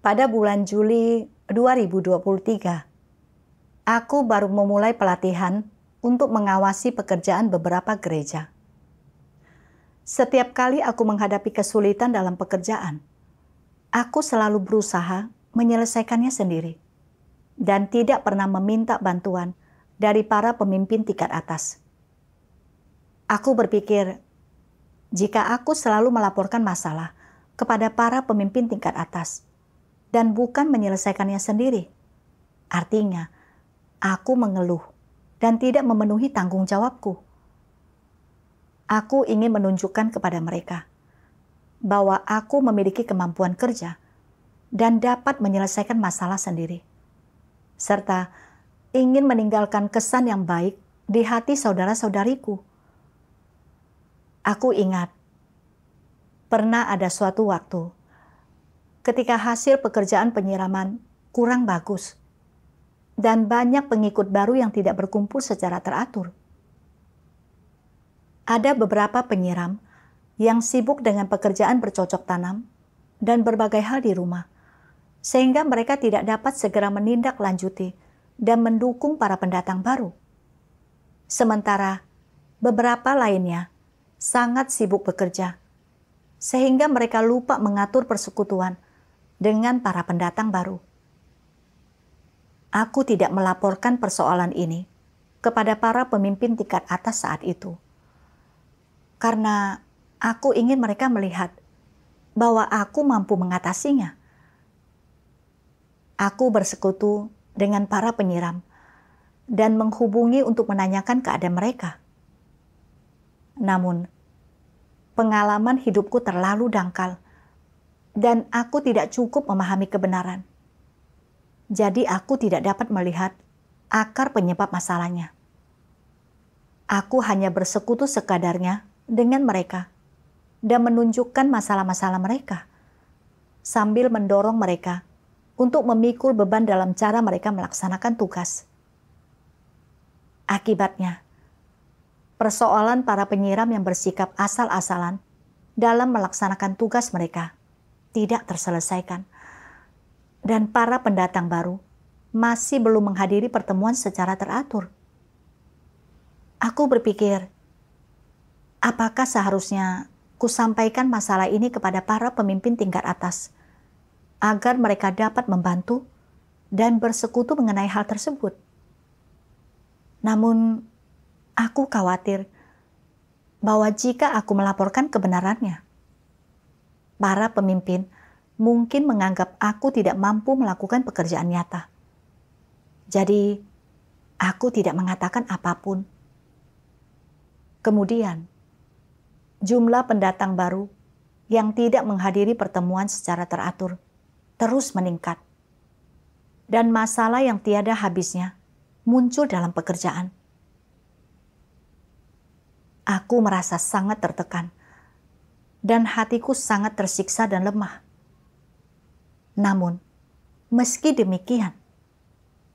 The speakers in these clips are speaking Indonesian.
Pada bulan Juli 2023, aku baru memulai pelatihan untuk mengawasi pekerjaan beberapa gereja. Setiap kali aku menghadapi kesulitan dalam pekerjaan, aku selalu berusaha menyelesaikannya sendiri dan tidak pernah meminta bantuan dari para pemimpin tingkat atas. Aku berpikir, jika aku selalu melaporkan masalah kepada para pemimpin tingkat atas dan bukan menyelesaikannya sendiri, artinya aku mengeluh dan tidak memenuhi tanggung jawabku. Aku ingin menunjukkan kepada mereka bahwa aku memiliki kemampuan kerja dan dapat menyelesaikan masalah sendiri, serta ingin meninggalkan kesan yang baik di hati saudara-saudariku. Aku ingat, pernah ada suatu waktu ketika hasil pekerjaan penyiraman kurang bagus dan banyak pengikut baru yang tidak berkumpul secara teratur. Ada beberapa penyiram yang sibuk dengan pekerjaan bercocok tanam dan berbagai hal di rumah, sehingga mereka tidak dapat segera menindaklanjuti dan mendukung para pendatang baru. Sementara beberapa lainnya sangat sibuk bekerja, sehingga mereka lupa mengatur persekutuan dengan para pendatang baru. Aku tidak melaporkan persoalan ini kepada para pemimpin tingkat atas saat itu, karena aku ingin mereka melihat bahwa aku mampu mengatasinya. Aku bersekutu dengan para penyiram dan menghubungi untuk menanyakan keadaan mereka. Namun, pengalaman hidupku terlalu dangkal dan aku tidak cukup memahami kebenaran. Jadi aku tidak dapat melihat akar penyebab masalahnya. Aku hanya bersekutu sekadarnya dengan mereka dan menunjukkan masalah-masalah mereka, sambil mendorong mereka untuk memikul beban dalam cara mereka melaksanakan tugas. Akibatnya, persoalan para penyiram yang bersikap asal-asalan dalam melaksanakan tugas mereka tidak terselesaikan, dan para pendatang baru masih belum menghadiri pertemuan secara teratur. Aku berpikir, apakah seharusnya kusampaikan masalah ini kepada para pemimpin tingkat atas agar mereka dapat membantu dan bersekutu mengenai hal tersebut? Namun, aku khawatir bahwa jika aku melaporkan kebenarannya, para pemimpin mungkin menganggap aku tidak mampu melakukan pekerjaan nyata. Jadi, aku tidak mengatakan apapun. Kemudian, jumlah pendatang baru yang tidak menghadiri pertemuan secara teratur terus meningkat. Dan masalah yang tiada habisnya muncul dalam pekerjaan. Aku merasa sangat tertekan dan hatiku sangat tersiksa dan lemah. Namun, meski demikian,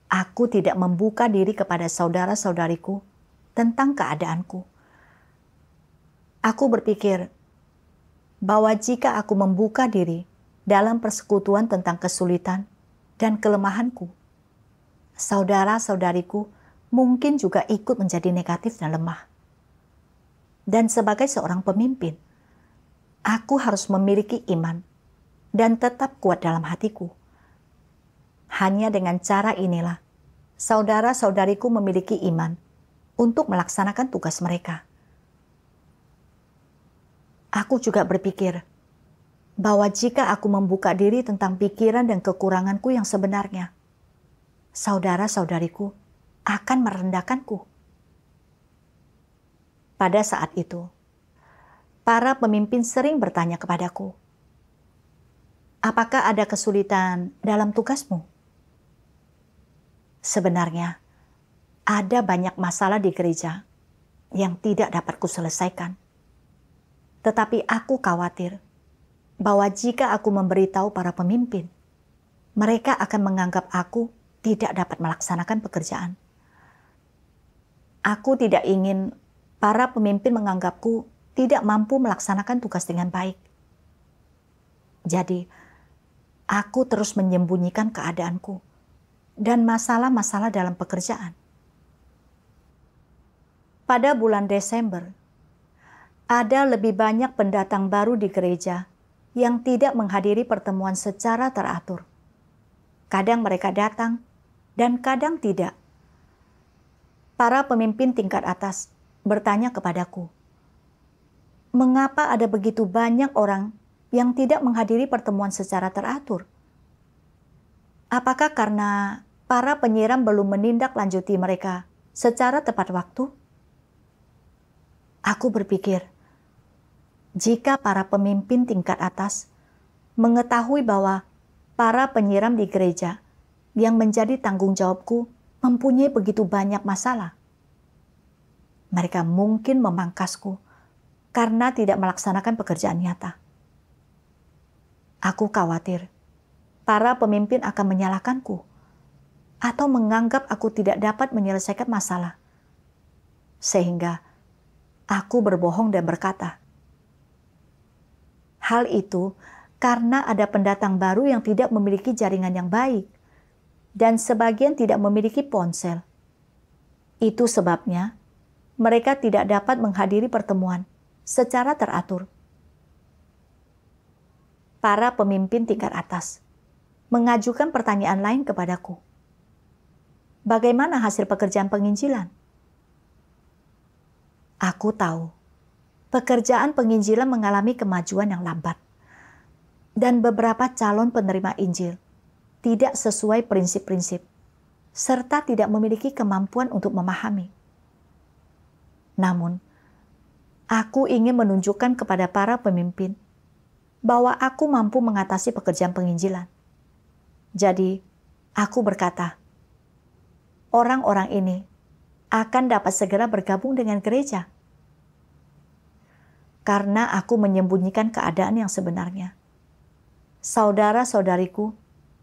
aku tidak membuka diri kepada saudara-saudariku tentang keadaanku. Aku berpikir bahwa jika aku membuka diri dalam persekutuan tentang kesulitan dan kelemahanku, saudara-saudariku mungkin juga ikut menjadi negatif dan lemah. Dan sebagai seorang pemimpin, aku harus memiliki iman dan tetap kuat dalam hatiku. Hanya dengan cara inilah, saudara-saudariku memiliki iman untuk melaksanakan tugas mereka. Aku juga berpikir bahwa jika aku membuka diri tentang pikiran dan kekuranganku yang sebenarnya, saudara-saudariku akan merendahkanku. Pada saat itu, para pemimpin sering bertanya kepadaku, apakah ada kesulitan dalam tugasmu? Sebenarnya, ada banyak masalah di gereja yang tidak dapat kuselesaikan. Tetapi aku khawatir bahwa jika aku memberitahu para pemimpin, mereka akan menganggap aku tidak dapat melaksanakan pekerjaan. Aku tidak ingin para pemimpin menganggapku tidak mampu melaksanakan tugas dengan baik. Jadi, aku terus menyembunyikan keadaanku dan masalah-masalah dalam pekerjaan. Pada bulan Desember, ada lebih banyak pendatang baru di gereja yang tidak menghadiri pertemuan secara teratur. Kadang mereka datang dan kadang tidak. Para pemimpin tingkat atas bertanya kepadaku, mengapa ada begitu banyak orang yang tidak menghadiri pertemuan secara teratur? Apakah karena para penyiram belum menindaklanjuti mereka secara tepat waktu? Aku berpikir, jika para pemimpin tingkat atas mengetahui bahwa para penyiram di gereja yang menjadi tanggung jawabku mempunyai begitu banyak masalah, mereka mungkin memangkasku karena tidak melaksanakan pekerjaan nyata. Aku khawatir para pemimpin akan menyalahkanku atau menganggap aku tidak dapat menyelesaikan masalah. Sehingga aku berbohong dan berkata, hal itu karena ada pendatang baru yang tidak memiliki jaringan yang baik dan sebagian tidak memiliki ponsel. Itu sebabnya mereka tidak dapat menghadiri pertemuan secara teratur. Para pemimpin tingkat atas mengajukan pertanyaan lain kepadaku. Bagaimana hasil pekerjaan penginjilan? Aku tahu, pekerjaan penginjilan mengalami kemajuan yang lambat. Dan beberapa calon penerima Injil tidak sesuai prinsip-prinsip, serta tidak memiliki kemampuan untuk memahami. Namun, aku ingin menunjukkan kepada para pemimpin bahwa aku mampu mengatasi pekerjaan penginjilan. Jadi, aku berkata, orang-orang ini akan dapat segera bergabung dengan gereja. Karena aku menyembunyikan keadaan yang sebenarnya. Saudara-saudariku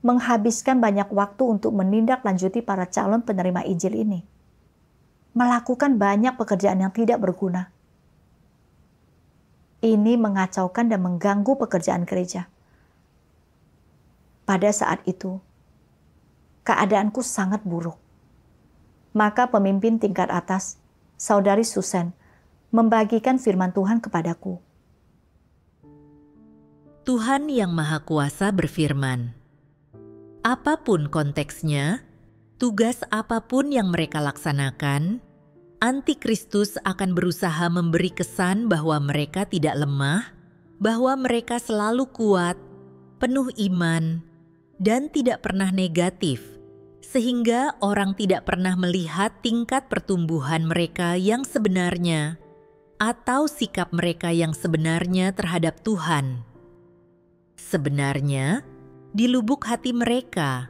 menghabiskan banyak waktu untuk menindaklanjuti para calon penerima Injil ini. Melakukan banyak pekerjaan yang tidak berguna. Ini mengacaukan dan mengganggu pekerjaan gereja. Pada saat itu, keadaanku sangat buruk. Maka pemimpin tingkat atas, Saudari Susan, membagikan firman Tuhan kepadaku. Tuhan Yang Maha Kuasa berfirman, apapun konteksnya, tugas apapun yang mereka laksanakan, Antikristus akan berusaha memberi kesan bahwa mereka tidak lemah, bahwa mereka selalu kuat, penuh iman, dan tidak pernah negatif, sehingga orang tidak pernah melihat tingkat pertumbuhan mereka yang sebenarnya atau sikap mereka yang sebenarnya terhadap Tuhan. Sebenarnya, di lubuk hati mereka,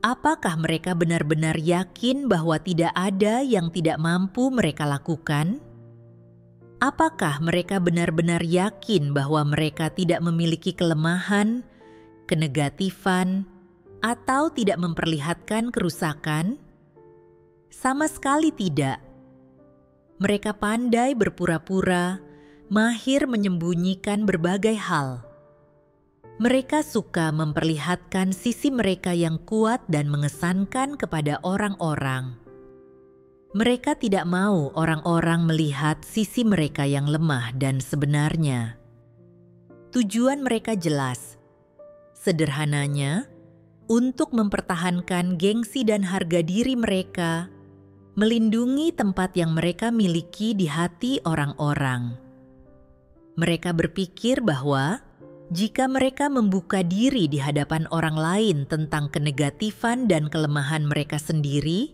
apakah mereka benar-benar yakin bahwa tidak ada yang tidak mampu mereka lakukan? Apakah mereka benar-benar yakin bahwa mereka tidak memiliki kelemahan, kenegatifan, atau tidak memperlihatkan kerusakan? Sama sekali tidak. Mereka pandai berpura-pura, mahir menyembunyikan berbagai hal. Mereka suka memperlihatkan sisi mereka yang kuat dan mengesankan kepada orang-orang. Mereka tidak mau orang-orang melihat sisi mereka yang lemah dan sebenarnya. Tujuan mereka jelas. Sederhananya, untuk mempertahankan gengsi dan harga diri mereka, melindungi tempat yang mereka miliki di hati orang-orang. Mereka berpikir bahwa jika mereka membuka diri di hadapan orang lain tentang kenegatifan dan kelemahan mereka sendiri,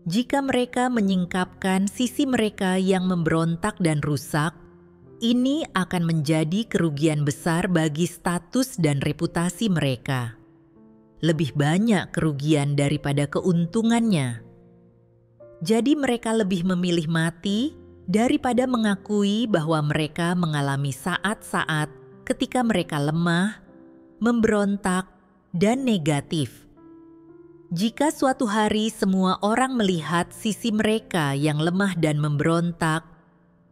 jika mereka menyingkapkan sisi mereka yang memberontak dan rusak, ini akan menjadi kerugian besar bagi status dan reputasi mereka. Lebih banyak kerugian daripada keuntungannya. Jadi mereka lebih memilih mati daripada mengakui bahwa mereka mengalami saat-saat ketika mereka lemah, memberontak, dan negatif. Jika suatu hari semua orang melihat sisi mereka yang lemah dan memberontak,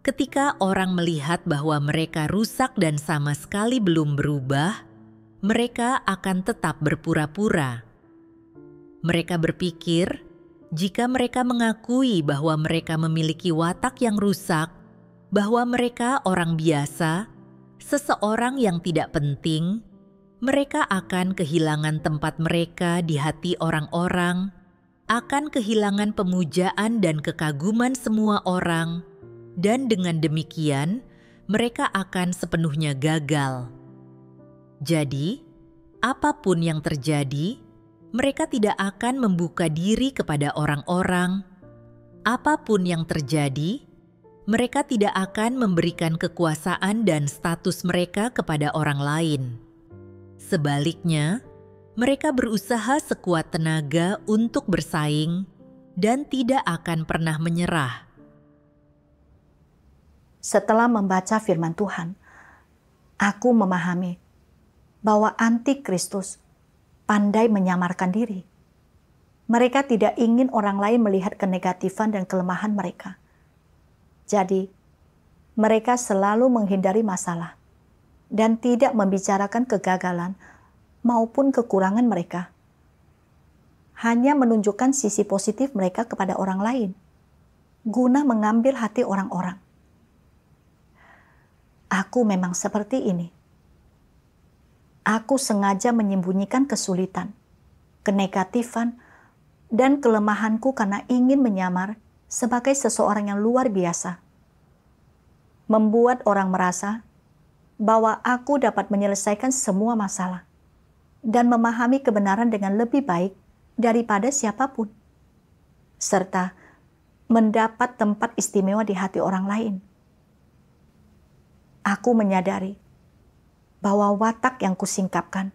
ketika orang melihat bahwa mereka rusak dan sama sekali belum berubah, mereka akan tetap berpura-pura. Mereka berpikir, jika mereka mengakui bahwa mereka memiliki watak yang rusak, bahwa mereka orang biasa, seseorang yang tidak penting, mereka akan kehilangan tempat mereka di hati orang-orang, akan kehilangan pemujaan dan kekaguman semua orang, dan dengan demikian mereka akan sepenuhnya gagal. Jadi, apapun yang terjadi, mereka tidak akan membuka diri kepada orang-orang. Apapun yang terjadi, mereka tidak akan memberikan kekuasaan dan status mereka kepada orang lain. Sebaliknya, mereka berusaha sekuat tenaga untuk bersaing dan tidak akan pernah menyerah. Setelah membaca firman Tuhan, aku memahami bahwa antikristus pandai menyamarkan diri. Mereka tidak ingin orang lain melihat kenegatifan dan kelemahan mereka. Jadi, mereka selalu menghindari masalah dan tidak membicarakan kegagalan maupun kekurangan mereka. Hanya menunjukkan sisi positif mereka kepada orang lain, guna mengambil hati orang-orang. Aku memang seperti ini. Aku sengaja menyembunyikan kesulitan, kenegatifan, dan kelemahanku karena ingin menyamar sebagai seseorang yang luar biasa. Membuat orang merasa bahwa aku dapat menyelesaikan semua masalah dan memahami kebenaran dengan lebih baik daripada siapapun, serta mendapat tempat istimewa di hati orang lain. Aku menyadari bahwa watak yang kusingkapkan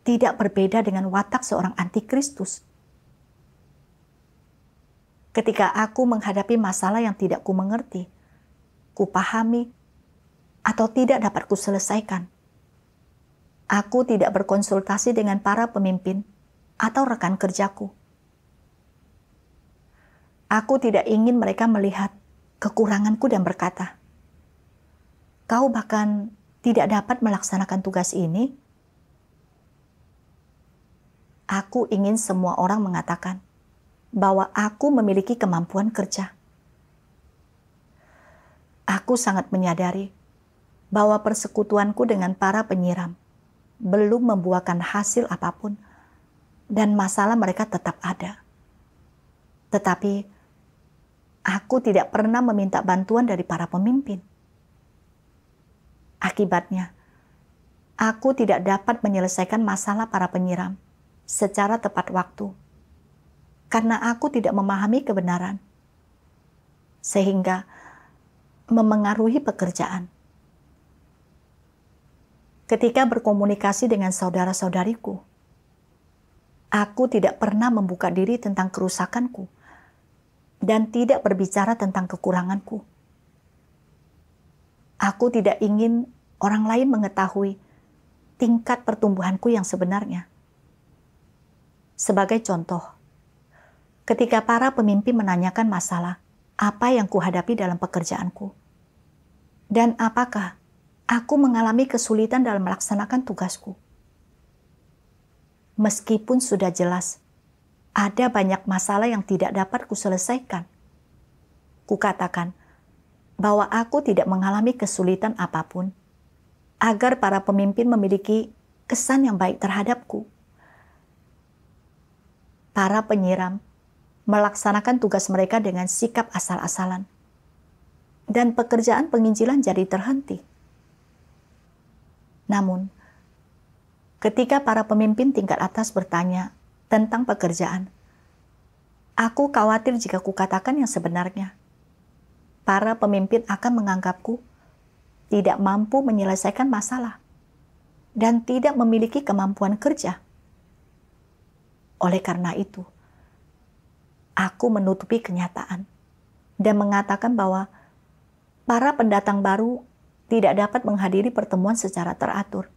tidak berbeda dengan watak seorang antikristus. Ketika aku menghadapi masalah yang tidak kumengerti, kupahami, atau tidak dapat kuselesaikan, aku tidak berkonsultasi dengan para pemimpin atau rekan kerjaku. Aku tidak ingin mereka melihat kekuranganku dan berkata, "Kau bahkan tidak dapat melaksanakan tugas ini." Aku ingin semua orang mengatakan bahwa aku memiliki kemampuan kerja. Aku sangat menyadari bahwa persekutuanku dengan para penyiram belum membuahkan hasil apapun dan masalah mereka tetap ada. Tetapi aku tidak pernah meminta bantuan dari para pemimpin. Akibatnya, aku tidak dapat menyelesaikan masalah para penyiram secara tepat waktu karena aku tidak memahami kebenaran, sehingga memengaruhi pekerjaan. Ketika berkomunikasi dengan saudara-saudariku, aku tidak pernah membuka diri tentang kerusakanku dan tidak berbicara tentang kekuranganku. Aku tidak ingin orang lain mengetahui tingkat pertumbuhanku yang sebenarnya. Sebagai contoh, ketika para pemimpin menanyakan masalah apa yang kuhadapi dalam pekerjaanku, dan apakah aku mengalami kesulitan dalam melaksanakan tugasku. Meskipun sudah jelas, ada banyak masalah yang tidak dapat kuselesaikan. Kukatakan bahwa aku tidak mengalami kesulitan apapun, agar para pemimpin memiliki kesan yang baik terhadapku. Para penyiram melaksanakan tugas mereka dengan sikap asal-asalan, dan pekerjaan penginjilan jadi terhenti. Namun, ketika para pemimpin tingkat atas bertanya tentang pekerjaan, aku khawatir jika kukatakan yang sebenarnya. Para pemimpin akan menganggapku tidak mampu menyelesaikan masalah dan tidak memiliki kemampuan kerja. Oleh karena itu, aku menutupi kenyataan dan mengatakan bahwa para pendatang baru tidak dapat menghadiri pertemuan secara teratur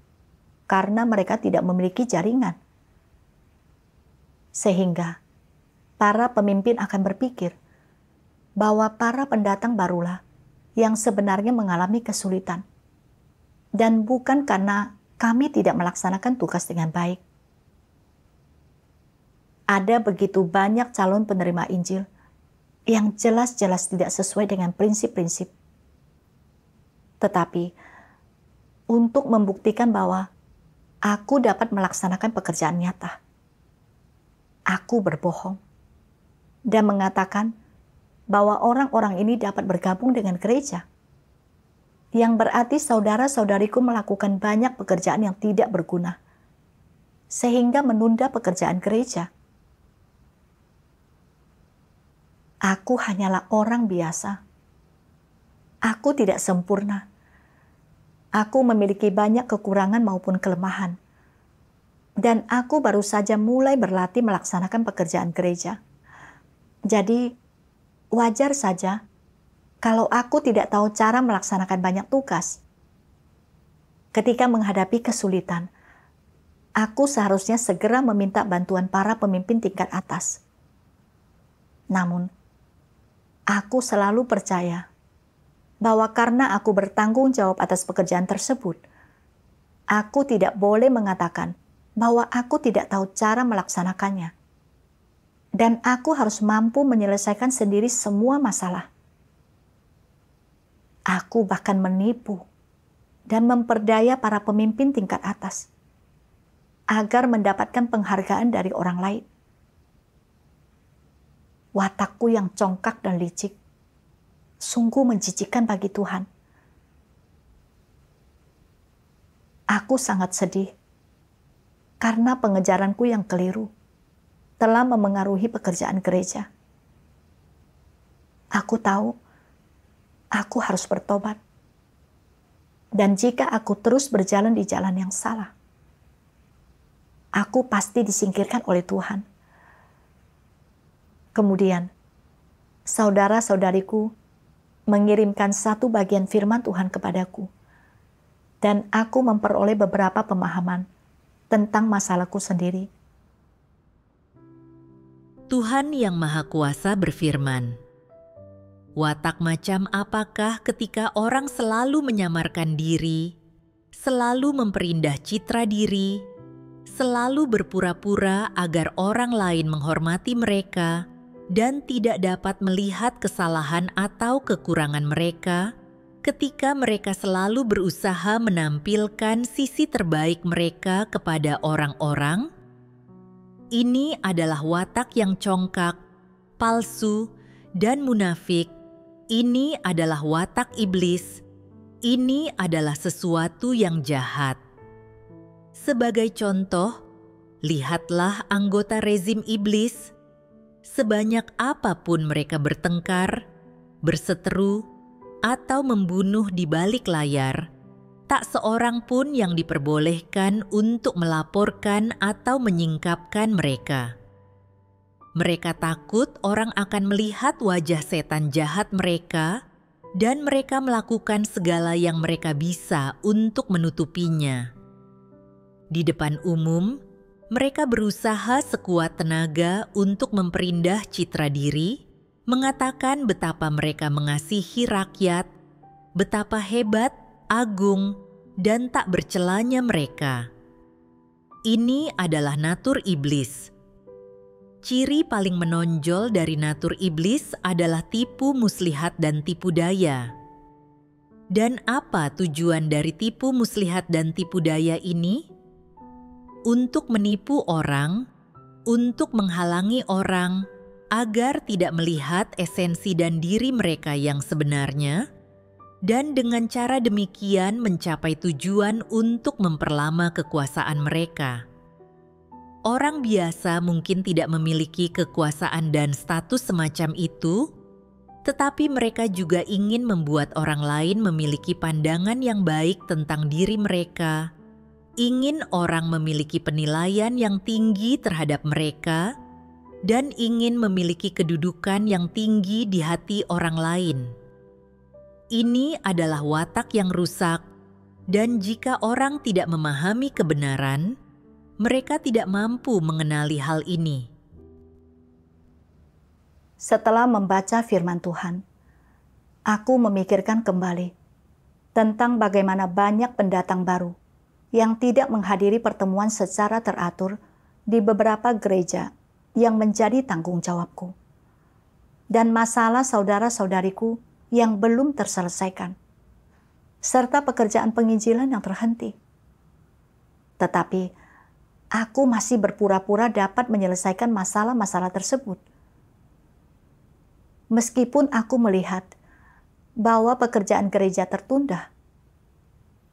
karena mereka tidak memiliki jaringan. Sehingga para pemimpin akan berpikir bahwa para pendatang barulah yang sebenarnya mengalami kesulitan, dan bukan karena kami tidak melaksanakan tugas dengan baik. Ada begitu banyak calon penerima Injil yang jelas-jelas tidak sesuai dengan prinsip-prinsip. Tetapi, untuk membuktikan bahwa aku dapat melaksanakan pekerjaan nyata, aku berbohong dan mengatakan bahwa orang-orang ini dapat bergabung dengan gereja. Yang berarti saudara-saudariku melakukan banyak pekerjaan yang tidak berguna, sehingga menunda pekerjaan gereja. Aku hanyalah orang biasa. Aku tidak sempurna. Aku memiliki banyak kekurangan maupun kelemahan. Dan aku baru saja mulai berlatih melaksanakan pekerjaan gereja. Jadi, wajar saja kalau aku tidak tahu cara melaksanakan banyak tugas. Ketika menghadapi kesulitan, aku seharusnya segera meminta bantuan para pemimpin tingkat atas. Namun, aku selalu percaya bahwa karena aku bertanggung jawab atas pekerjaan tersebut, aku tidak boleh mengatakan bahwa aku tidak tahu cara melaksanakannya. Dan aku harus mampu menyelesaikan sendiri semua masalah. Aku bahkan menipu dan memperdaya para pemimpin tingkat atas agar mendapatkan penghargaan dari orang lain. Watakku yang congkak dan licik sungguh menjijikkan bagi Tuhan. Aku sangat sedih karena pengejaranku yang keliru telah memengaruhi pekerjaan gereja. Aku tahu aku harus bertobat. Dan jika aku terus berjalan di jalan yang salah, aku pasti disingkirkan oleh Tuhan. Kemudian, saudara-saudariku mengirimkan satu bagian firman Tuhan kepadaku, dan aku memperoleh beberapa pemahaman tentang masalahku sendiri. Tuhan Yang Maha Kuasa berfirman, "Watak macam apakah ketika orang selalu menyamarkan diri, selalu memperindah citra diri, selalu berpura-pura agar orang lain menghormati mereka, dan tidak dapat melihat kesalahan atau kekurangan mereka, ketika mereka selalu berusaha menampilkan sisi terbaik mereka kepada orang-orang? Ini adalah watak yang congkak, palsu, dan munafik. Ini adalah watak iblis. Ini adalah sesuatu yang jahat." Sebagai contoh, lihatlah anggota rezim iblis. Sebanyak apapun mereka bertengkar, berseteru, atau membunuh di balik layar, tak seorang pun yang diperbolehkan untuk melaporkan atau menyingkapkan mereka. Mereka takut orang akan melihat wajah setan jahat mereka, dan mereka melakukan segala yang mereka bisa untuk menutupinya. Di depan umum, mereka berusaha sekuat tenaga untuk memperindah citra diri, mengatakan betapa mereka mengasihi rakyat, betapa hebat, agung, dan tak bercelanya mereka. Ini adalah natur iblis. Ciri paling menonjol dari natur iblis adalah tipu muslihat dan tipu daya. Dan apa tujuan dari tipu muslihat dan tipu daya ini? Untuk menipu orang, untuk menghalangi orang agar tidak melihat esensi dan diri mereka yang sebenarnya, dan dengan cara demikian mencapai tujuan untuk memperlama kekuasaan mereka. Orang biasa mungkin tidak memiliki kekuasaan dan status semacam itu, tetapi mereka juga ingin membuat orang lain memiliki pandangan yang baik tentang diri mereka, ingin orang memiliki penilaian yang tinggi terhadap mereka, dan ingin memiliki kedudukan yang tinggi di hati orang lain. Ini adalah watak yang rusak, dan jika orang tidak memahami kebenaran, mereka tidak mampu mengenali hal ini. Setelah membaca firman Tuhan, aku memikirkan kembali tentang bagaimana banyak pendatang baru yang tidak menghadiri pertemuan secara teratur di beberapa gereja yang menjadi tanggung jawabku, dan masalah saudara-saudariku yang belum terselesaikan, serta pekerjaan penginjilan yang terhenti. Tetapi aku masih berpura-pura dapat menyelesaikan masalah-masalah tersebut. Meskipun aku melihat bahwa pekerjaan gereja tertunda,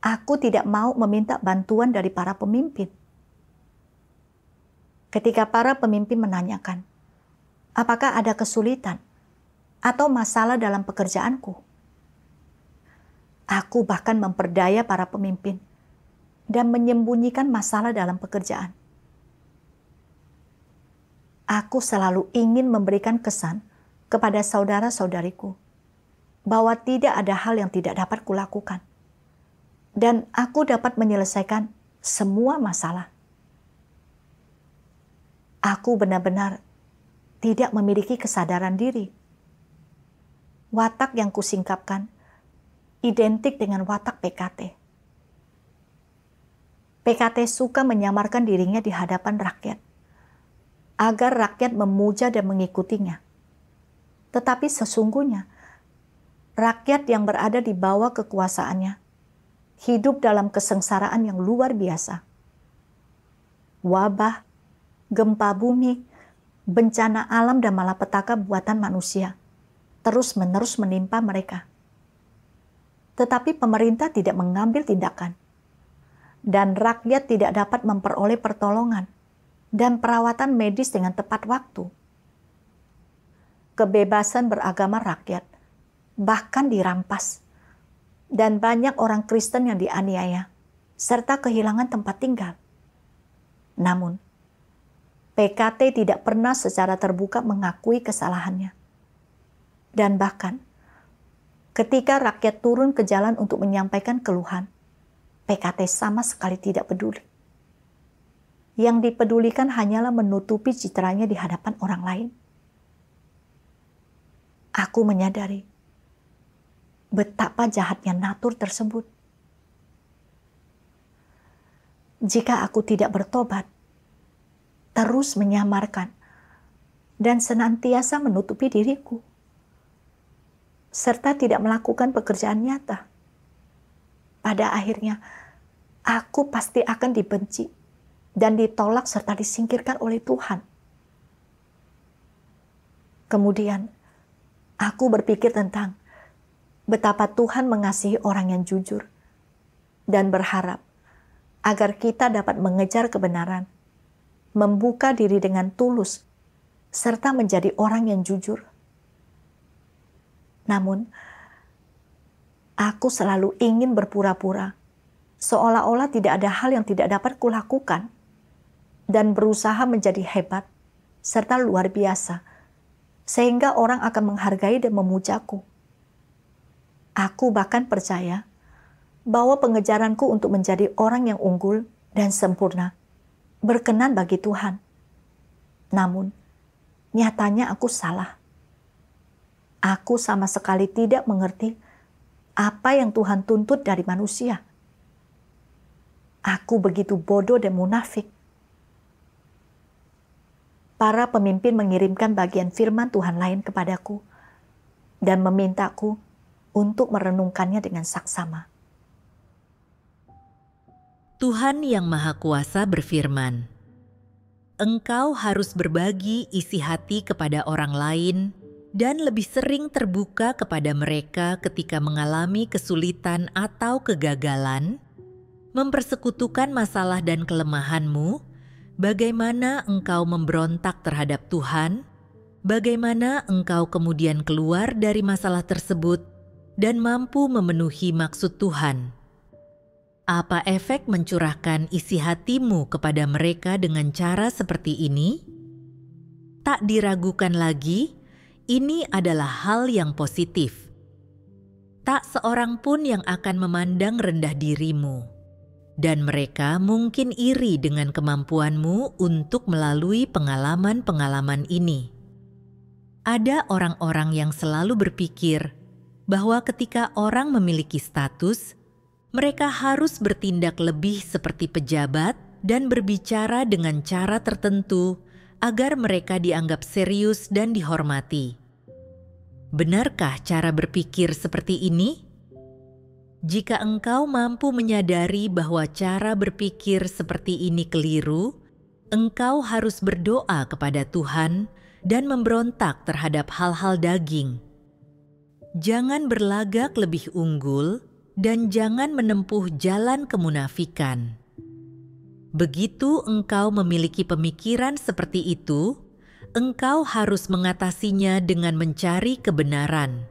aku tidak mau meminta bantuan dari para pemimpin. Ketika para pemimpin menanyakan, apakah ada kesulitan atau masalah dalam pekerjaanku, aku bahkan memperdaya para pemimpin dan menyembunyikan masalah dalam pekerjaan. Aku selalu ingin memberikan kesan kepada saudara-saudariku bahwa tidak ada hal yang tidak dapat kulakukan, dan aku dapat menyelesaikan semua masalah. Aku benar-benar tidak memiliki kesadaran diri. Watak yang kusingkapkan identik dengan watak PKT. PKT suka menyamarkan dirinya di hadapan rakyat, agar rakyat memuja dan mengikutinya. Tetapi sesungguhnya, rakyat yang berada di bawah kekuasaannya hidup dalam kesengsaraan yang luar biasa. Wabah, gempa bumi, bencana alam dan malapetaka buatan manusia terus-menerus menimpa mereka. Tetapi pemerintah tidak mengambil tindakan, dan rakyat tidak dapat memperoleh pertolongan dan perawatan medis dengan tepat waktu. Kebebasan beragama rakyat bahkan dirampas, dan banyak orang Kristen yang dianiaya, serta kehilangan tempat tinggal. Namun, PKT tidak pernah secara terbuka mengakui kesalahannya. Dan bahkan, ketika rakyat turun ke jalan untuk menyampaikan keluhan, PKT sama sekali tidak peduli. Yang dipedulikan hanyalah menutupi citranya di hadapan orang lain. Aku menyadari betapa jahatnya natur tersebut. Jika aku tidak bertobat, terus menyamarkan, dan senantiasa menutupi diriku, serta tidak melakukan pekerjaan nyata, pada akhirnya aku pasti akan dibenci dan ditolak serta disingkirkan oleh Tuhan. Kemudian aku berpikir tentang betapa Tuhan mengasihi orang yang jujur dan berharap agar kita dapat mengejar kebenaran, membuka diri dengan tulus, serta menjadi orang yang jujur. Namun, aku selalu ingin berpura-pura, seolah-olah tidak ada hal yang tidak dapat kulakukan, dan berusaha menjadi hebat serta luar biasa, sehingga orang akan menghargai dan memujaku. Aku bahkan percaya bahwa pengejaranku untuk menjadi orang yang unggul dan sempurna berkenan bagi Tuhan. Namun, nyatanya aku salah. Aku sama sekali tidak mengerti apa yang Tuhan tuntut dari manusia. Aku begitu bodoh dan munafik. Para pemimpin mengirimkan bagian firman Tuhan lain kepadaku dan memintaku untuk merenungkannya dengan saksama. Tuhan yang Maha Kuasa berfirman, "Engkau harus berbagi isi hati kepada orang lain dan lebih sering terbuka kepada mereka ketika mengalami kesulitan atau kegagalan, mempersekutukan masalah dan kelemahanmu, bagaimana engkau memberontak terhadap Tuhan, bagaimana engkau kemudian keluar dari masalah tersebut dan mampu memenuhi maksud Tuhan. Apa efek mencurahkan isi hatimu kepada mereka dengan cara seperti ini? Tak diragukan lagi, ini adalah hal yang positif. Tak seorang pun yang akan memandang rendah dirimu, dan mereka mungkin iri dengan kemampuanmu untuk melalui pengalaman-pengalaman ini. Ada orang-orang yang selalu berpikir bahwa ketika orang memiliki status, Mereka harus bertindak lebih seperti pejabat dan berbicara dengan cara tertentu agar mereka dianggap serius dan dihormati. Benarkah cara berpikir seperti ini? Jika engkau mampu menyadari bahwa cara berpikir seperti ini keliru, engkau harus berdoa kepada Tuhan dan memberontak terhadap hal-hal daging. Jangan berlagak lebih unggul dan jangan menempuh jalan kemunafikan. Begitu engkau memiliki pemikiran seperti itu, engkau harus mengatasinya dengan mencari kebenaran.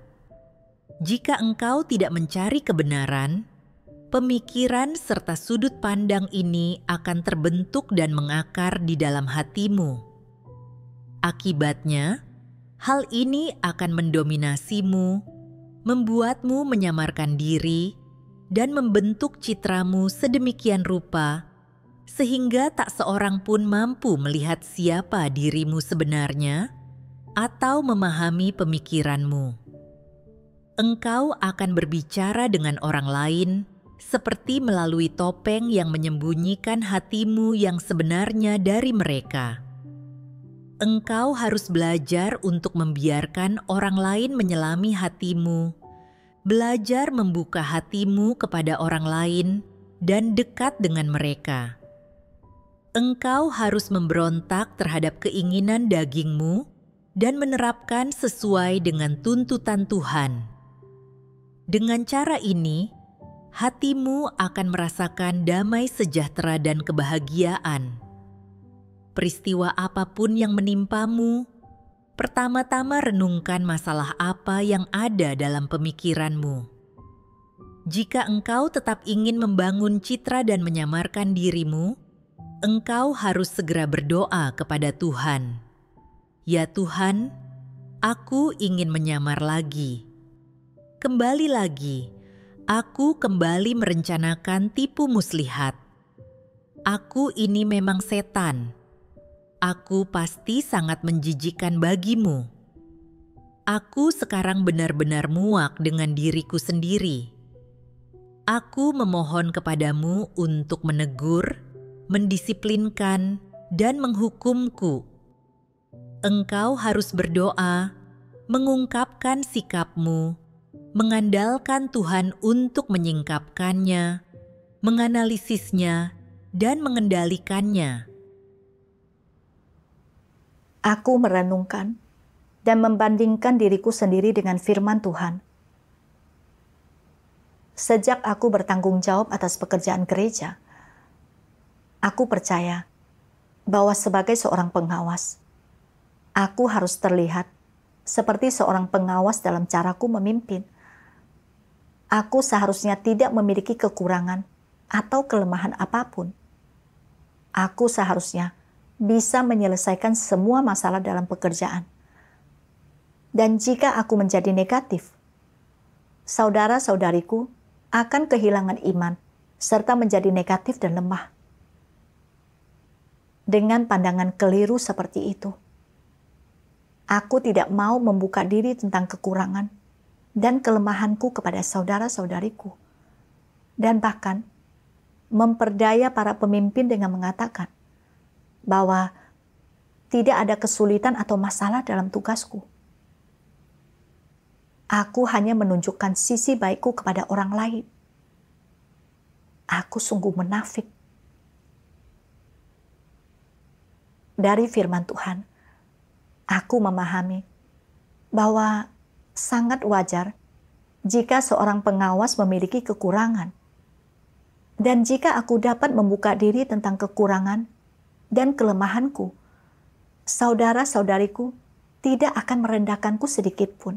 Jika engkau tidak mencari kebenaran, pemikiran serta sudut pandang ini akan terbentuk dan mengakar di dalam hatimu. Akibatnya, hal ini akan mendominasimu, membuatmu menyamarkan diri, dan membentuk citramu sedemikian rupa sehingga tak seorang pun mampu melihat siapa dirimu sebenarnya atau memahami pemikiranmu. Engkau akan berbicara dengan orang lain seperti melalui topeng yang menyembunyikan hatimu yang sebenarnya dari mereka. Engkau harus belajar untuk membiarkan orang lain menyelami hatimu, belajar membuka hatimu kepada orang lain dan dekat dengan mereka. Engkau harus memberontak terhadap keinginan dagingmu dan menerapkan sesuai dengan tuntutan Tuhan. Dengan cara ini, hatimu akan merasakan damai sejahtera dan kebahagiaan. Peristiwa apapun yang menimpamu, pertama-tama renungkan masalah apa yang ada dalam pemikiranmu. Jika engkau tetap ingin membangun citra dan menyamarkan dirimu, engkau harus segera berdoa kepada Tuhan. Ya Tuhan, aku ingin menyamar lagi. Kembali lagi, aku kembali merencanakan tipu muslihat. Aku ini memang setan. Aku pasti sangat menjijikkan bagimu. Aku sekarang benar-benar muak dengan diriku sendiri. Aku memohon kepadamu untuk menegur, mendisiplinkan, dan menghukumku. Engkau harus berdoa, mengungkapkan sikapmu, mengandalkan Tuhan untuk menyingkapkannya, menganalisisnya, dan mengendalikannya. Aku merenungkan dan membandingkan diriku sendiri dengan firman Tuhan. Sejak aku bertanggung jawab atas pekerjaan gereja, aku percaya bahwa sebagai seorang pengawas, aku harus terlihat seperti seorang pengawas dalam caraku memimpin. Aku seharusnya tidak memiliki kekurangan atau kelemahan apapun. Aku seharusnya bisa menyelesaikan semua masalah dalam pekerjaan. Dan jika aku menjadi negatif, saudara-saudariku akan kehilangan iman serta menjadi negatif dan lemah. Dengan pandangan keliru seperti itu, aku tidak mau membuka diri tentang kekurangan dan kelemahanku kepada saudara-saudariku. Dan bahkan memperdaya para pemimpin dengan mengatakan bahwa tidak ada kesulitan atau masalah dalam tugasku. Aku hanya menunjukkan sisi baikku kepada orang lain. Aku sungguh munafik. Dari firman Tuhan, aku memahami bahwa sangat wajar jika seorang pengawas memiliki kekurangan. Dan jika aku dapat membuka diri tentang kekurangan dan kelemahanku, saudara-saudariku tidak akan merendahkanku sedikit pun.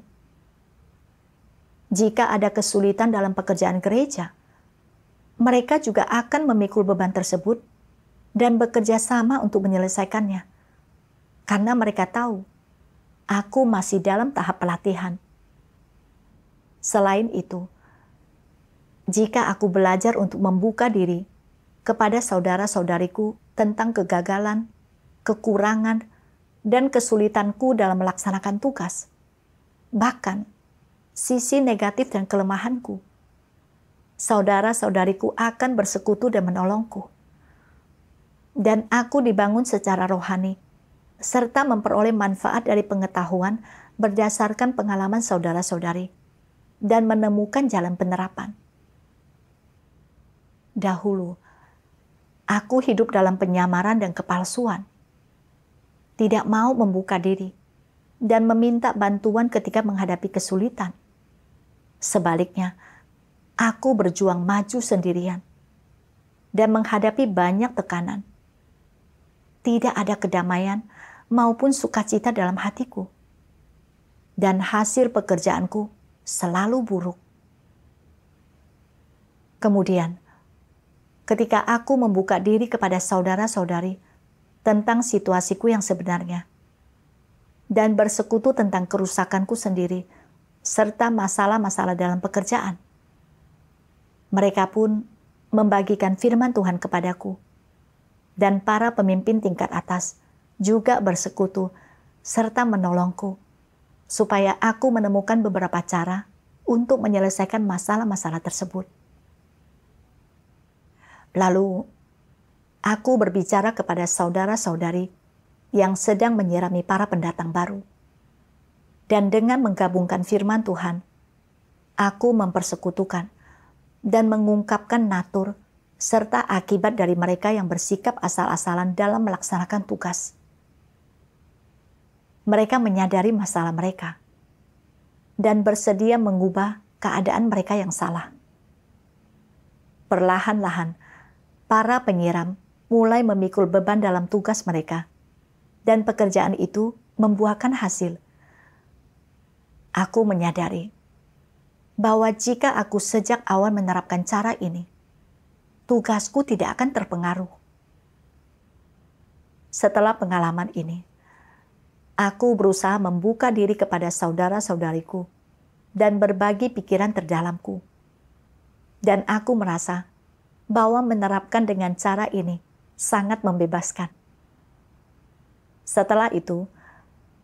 Jika ada kesulitan dalam pekerjaan gereja, mereka juga akan memikul beban tersebut dan bekerja sama untuk menyelesaikannya. Karena mereka tahu, aku masih dalam tahap pelatihan. Selain itu, jika aku belajar untuk membuka diri kepada saudara-saudariku tentang kegagalan, kekurangan, dan kesulitanku dalam melaksanakan tugas, bahkan sisi negatif dan kelemahanku, saudara-saudariku akan bersekutu dan menolongku. Dan aku dibangun secara rohani, serta memperoleh manfaat dari pengetahuan berdasarkan pengalaman saudara-saudari, dan menemukan jalan penerapan. Dahulu, aku hidup dalam penyamaran dan kepalsuan, tidak mau membuka diri, dan meminta bantuan ketika menghadapi kesulitan. Sebaliknya, aku berjuang maju sendirian, dan menghadapi banyak tekanan. Tidak ada kedamaian maupun sukacita dalam hatiku, dan hasil pekerjaanku selalu buruk. Kemudian, ketika aku membuka diri kepada saudara-saudari tentang situasiku yang sebenarnya, dan bersekutu tentang kerusakanku sendiri, serta masalah-masalah dalam pekerjaan, mereka pun membagikan firman Tuhan kepadaku, dan para pemimpin tingkat atas juga bersekutu serta menolongku, supaya aku menemukan beberapa cara untuk menyelesaikan masalah-masalah tersebut. Lalu, aku berbicara kepada saudara-saudari yang sedang menyirami para pendatang baru. Dan dengan menggabungkan firman Tuhan, aku mempersekutukan dan mengungkapkan natur serta akibat dari mereka yang bersikap asal-asalan dalam melaksanakan tugas. Mereka menyadari masalah mereka dan bersedia mengubah keadaan mereka yang salah. Perlahan-lahan, para penyiram mulai memikul beban dalam tugas mereka, dan pekerjaan itu membuahkan hasil. Aku menyadari bahwa jika aku sejak awal menerapkan cara ini, tugasku tidak akan terpengaruh. Setelah pengalaman ini, aku berusaha membuka diri kepada saudara-saudariku dan berbagi pikiran terdalamku. Dan aku merasa bahwa menerapkan dengan cara ini sangat membebaskan. Setelah itu,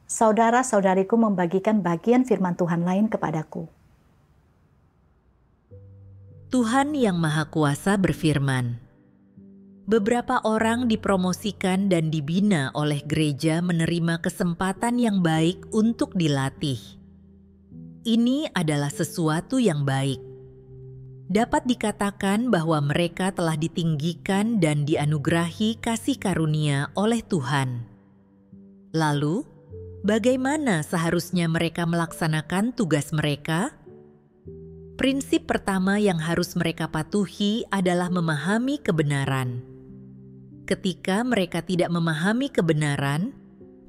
saudara-saudariku membagikan bagian firman Tuhan lain kepadaku. Tuhan Yang Maha Kuasa berfirman, beberapa orang dipromosikan dan dibina oleh gereja menerima kesempatan yang baik untuk dilatih. Ini adalah sesuatu yang baik. Dapat dikatakan bahwa mereka telah ditinggikan dan dianugerahi kasih karunia oleh Tuhan. Lalu, bagaimana seharusnya mereka melaksanakan tugas mereka? Prinsip pertama yang harus mereka patuhi adalah memahami kebenaran. Ketika mereka tidak memahami kebenaran,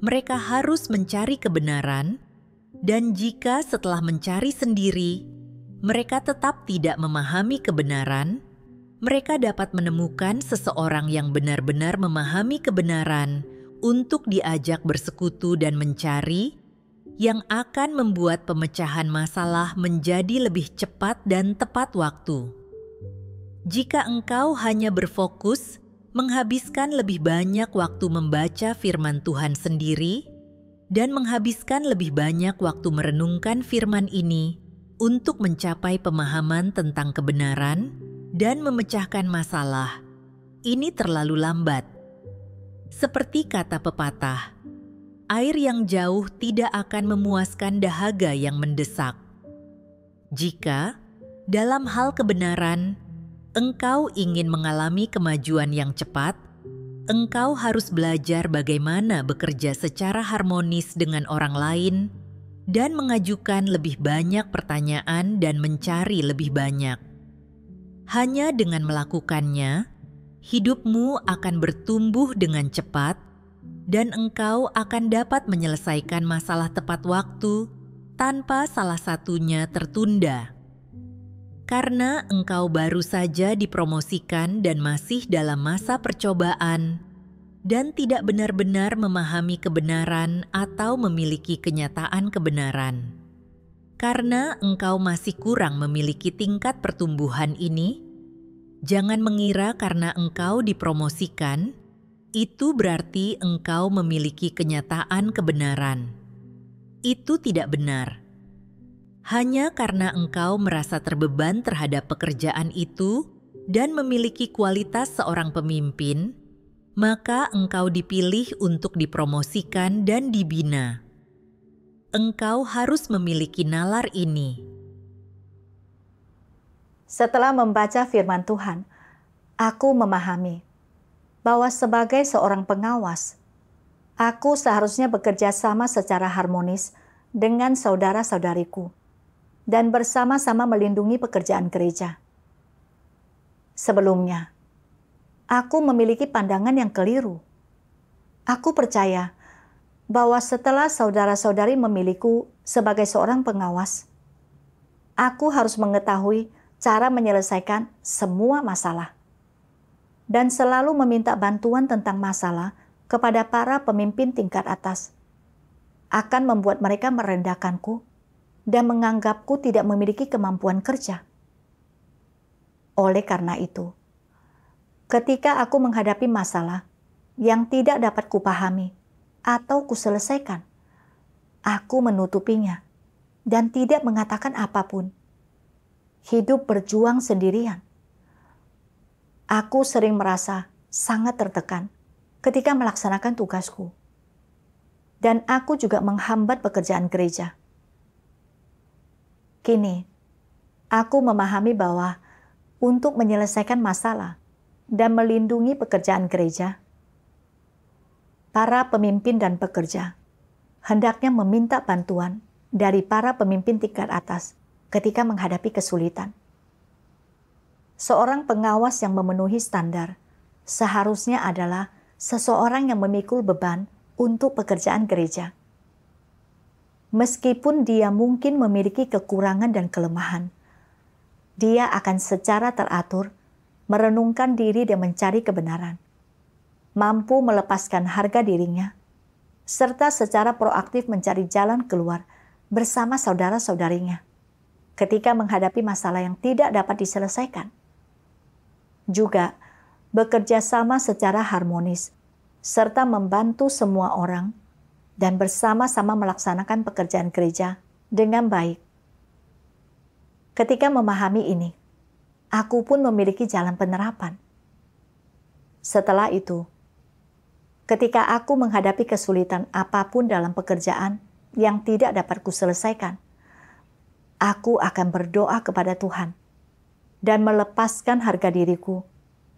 mereka harus mencari kebenaran, dan jika setelah mencari sendiri, mereka tetap tidak memahami kebenaran, mereka dapat menemukan seseorang yang benar-benar memahami kebenaran untuk diajak bersekutu dan mencari, yang akan membuat pemecahan masalah menjadi lebih cepat dan tepat waktu. Jika engkau hanya berfokus menghabiskan lebih banyak waktu membaca firman Tuhan sendiri dan menghabiskan lebih banyak waktu merenungkan firman ini untuk mencapai pemahaman tentang kebenaran dan memecahkan masalah, ini terlalu lambat. Seperti kata pepatah, air yang jauh tidak akan memuaskan dahaga yang mendesak. Jika, dalam hal kebenaran, engkau ingin mengalami kemajuan yang cepat, engkau harus belajar bagaimana bekerja secara harmonis dengan orang lain dan mengajukan lebih banyak pertanyaan dan mencari lebih banyak. Hanya dengan melakukannya, hidupmu akan bertumbuh dengan cepat dan engkau akan dapat menyelesaikan masalah tepat waktu tanpa salah satunya tertunda. Karena engkau baru saja dipromosikan dan masih dalam masa percobaan dan tidak benar-benar memahami kebenaran atau memiliki kenyataan kebenaran. Karena engkau masih kurang memiliki tingkat pertumbuhan ini, jangan mengira karena engkau dipromosikan, itu berarti engkau memiliki kenyataan kebenaran. Itu tidak benar. Hanya karena engkau merasa terbeban terhadap pekerjaan itu dan memiliki kualitas seorang pemimpin, maka engkau dipilih untuk dipromosikan dan dibina. Engkau harus memiliki nalar ini. Setelah membaca firman Tuhan, aku memahami bahwa sebagai seorang pengawas, aku seharusnya bekerja sama secara harmonis dengan saudara-saudariku dan bersama-sama melindungi pekerjaan gereja. Sebelumnya, aku memiliki pandangan yang keliru. Aku percaya bahwa setelah saudara-saudari memilihku sebagai seorang pengawas, aku harus mengetahui cara menyelesaikan semua masalah dan selalu meminta bantuan tentang masalah kepada para pemimpin tingkat atas. Akan membuat mereka merendahkanku dan menganggapku tidak memiliki kemampuan kerja. Oleh karena itu, ketika aku menghadapi masalah yang tidak dapat kupahami atau kuselesaikan, aku menutupinya dan tidak mengatakan apapun. Hidup berjuang sendirian. Aku sering merasa sangat tertekan ketika melaksanakan tugasku. Dan aku juga menghambat pekerjaan gereja. Kini, aku memahami bahwa untuk menyelesaikan masalah dan melindungi pekerjaan gereja, para pemimpin dan pekerja hendaknya meminta bantuan dari para pemimpin tingkat atas ketika menghadapi kesulitan. Seorang pengawas yang memenuhi standar seharusnya adalah seseorang yang memikul beban untuk pekerjaan gereja. Meskipun dia mungkin memiliki kekurangan dan kelemahan, dia akan secara teratur merenungkan diri dan mencari kebenaran, mampu melepaskan harga dirinya, serta secara proaktif mencari jalan keluar bersama saudara-saudarinya ketika menghadapi masalah yang tidak dapat diselesaikan. Juga bekerja sama secara harmonis, serta membantu semua orang dan bersama-sama melaksanakan pekerjaan gereja dengan baik. Ketika memahami ini, aku pun memiliki jalan penerapan. Setelah itu, ketika aku menghadapi kesulitan apapun dalam pekerjaan yang tidak dapat kuselesaikan, aku akan berdoa kepada Tuhan dan melepaskan harga diriku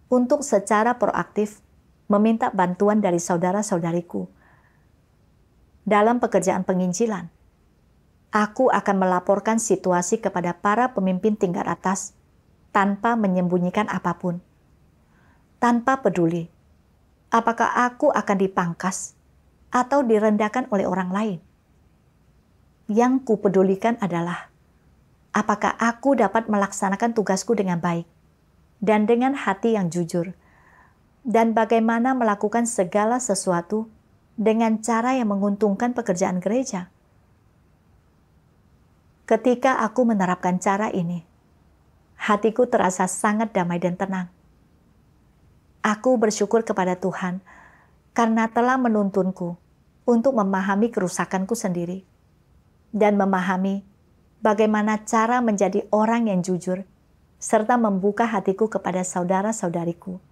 untuk secara proaktif meminta bantuan dari saudara-saudariku. Dalam pekerjaan penginjilan, aku akan melaporkan situasi kepada para pemimpin tingkat atas tanpa menyembunyikan apapun. Tanpa peduli apakah aku akan dipangkas atau direndahkan oleh orang lain. Yang kupedulikan adalah apakah aku dapat melaksanakan tugasku dengan baik dan dengan hati yang jujur, dan bagaimana melakukan segala sesuatu dengan cara yang menguntungkan pekerjaan gereja. Ketika aku menerapkan cara ini, hatiku terasa sangat damai dan tenang. Aku bersyukur kepada Tuhan karena telah menuntunku untuk memahami kerusakanku sendiri dan memahami bagaimana cara menjadi orang yang jujur serta membuka hatiku kepada saudara-saudariku.